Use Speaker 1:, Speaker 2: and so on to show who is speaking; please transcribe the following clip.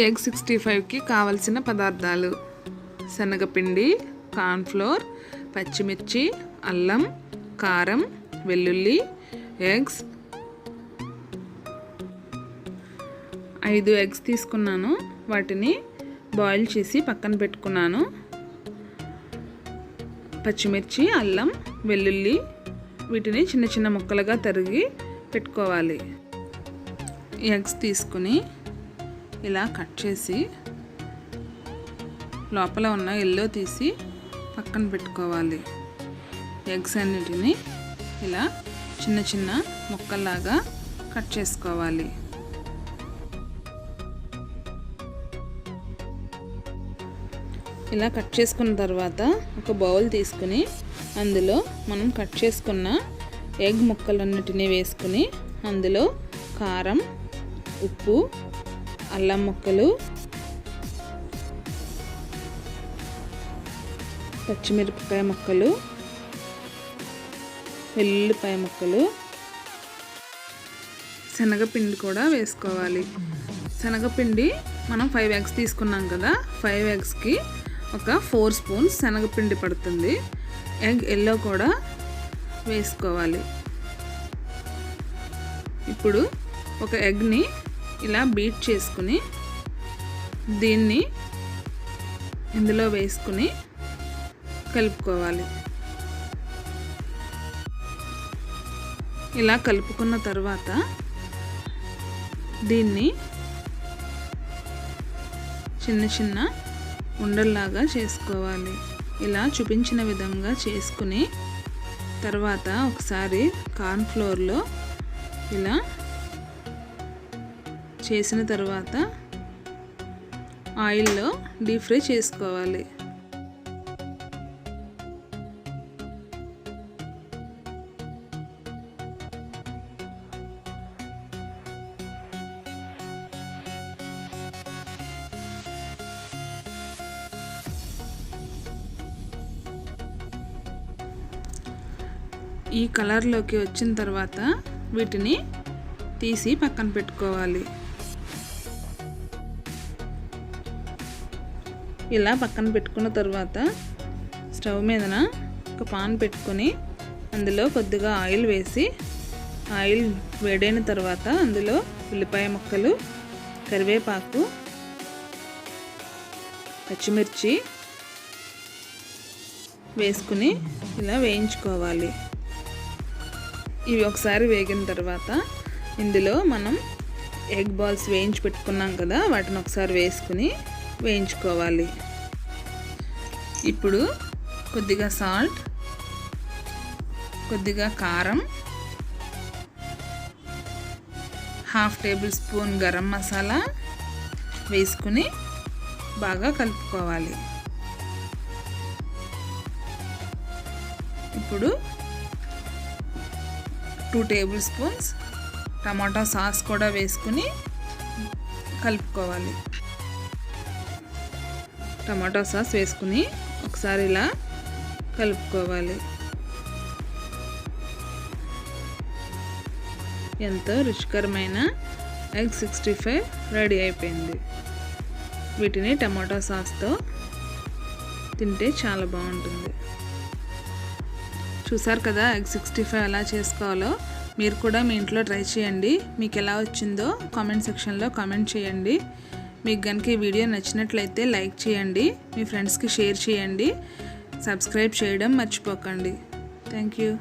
Speaker 1: Egg 65కి కావలసిన పదార్థాలు: శనగపిండి, కార్న్ఫ్లోర్, పచ్చిమిర్చి, అల్లం, కారం, వెల్లుల్లి, ఎగ్స్. 5 ఎగ్స్ తీసుకున్నాను. వాటిని బాయిల్ చేసి పక్కన పెట్టుకున్నాను. పచ్చిమిర్చి, అల్లం, వెల్లుల్లి వీటిని చిన్న చిన్న ముక్కలుగా తరిగి పెట్టుకోవాలి. ఎగ్స్ తీసుకుని ఇలా కట్ చేసి లోపల ఉన్న ఎల్లో తీసి పక్కన పెట్టుకోవాలి. ఎగ్స్ అన్నిటిని ఇలా చిన్న చిన్న ముక్కల్లాగా కట్ చేసుకోవాలి. ఇలా కట్ చేసుకున్న తర్వాత ఒక బౌల్ తీసుకుని అందులో మనం కట్ చేసుకున్న ఎగ్ ముక్కలన్నిటినీ వేసుకుని అందులో కారం, ఉప్పు, అల్లం ముక్కలు, పచ్చిమిరపకాయ ముక్కలు, వెల్లుల్లిపాయ ముక్కలు, శనగపిండి కూడా వేసుకోవాలి. శనగపిండి మనం 5 ఎగ్స్ తీసుకున్నాం కదా, 5 ఎగ్స్కి ఒక 4 స్పూన్స్ శనగపిండి పడుతుంది. ఎగ్ ఎల్లో కూడా వేసుకోవాలి. ఇప్పుడు ఒక ఎగ్ని ఇలా బీట్ చేసుకుని దీన్ని ఇందులో వేసుకుని కలుపుకోవాలి. ఇలా కలుపుకున్న తర్వాత దీన్ని చిన్న చిన్న ఉండల్లాగా చేసుకోవాలి. ఇలా చూపించిన విధంగా చేసుకుని తర్వాత ఒకసారి కార్న్ఫ్లోర్లో ఇలా చేసిన తర్వాత ఆయిల్లో డీప్ ఫ్రై చేసుకోవాలి. ఈ కలర్లోకి వచ్చిన తర్వాత వీటిని తీసి పక్కన పెట్టుకోవాలి. ఇలా పక్కన పెట్టుకున్న తర్వాత స్టవ్ మీదన ఒక పాన్ పెట్టుకొని అందులో కొద్దిగా ఆయిల్ వేసి ఆయిల్ వేడైన తర్వాత అందులో ఉల్లిపాయ ముక్కలు, కరివేపాకు, పచ్చిమిర్చి వేసుకుని ఇలా వేయించుకోవాలి. ఇవి ఒకసారి వేగిన తర్వాత ఇందులో మనం ఎగ్ బాల్స్ వేయించి పెట్టుకున్నాం కదా, వాటిని ఒకసారి వేసుకుని వేయించుకోవాలి. ఇప్పుడు కొద్దిగా సాల్ట్, కొద్దిగా కారం, 1/2 టేబుల్ స్పూన్ గరం మసాలా వేసుకుని బాగా కలుపుకోవాలి. ఇప్పుడు 2 టేబుల్ స్పూన్స్ టమాటా సాస్ కూడా వేసుకుని కలుపుకోవాలి. టమాటా సాస్ వేసుకుని ఒకసారి ఇలా కలుపుకోవాలి. ఎంతో రుచికరమైన ఎగ్ 65 రెడీ అయిపోయింది. వీటిని టమాటా సాస్తో తింటే చాలా బాగుంటుంది. చూసారు కదా ఎగ్ 65 ఎలా చేసుకోవాలో. మీరు కూడా మీ ఇంట్లో ట్రై చేయండి. మీకు ఎలా వచ్చిందో కామెంట్ సెక్షన్లో కామెంట్ చేయండి. మీకు కనుక ఈ వీడియో నచ్చినట్లయితే లైక్ చేయండి, మీ ఫ్రెండ్స్కి షేర్ చేయండి, సబ్స్క్రైబ్ చేయడం మర్చిపోకండి. Thank you.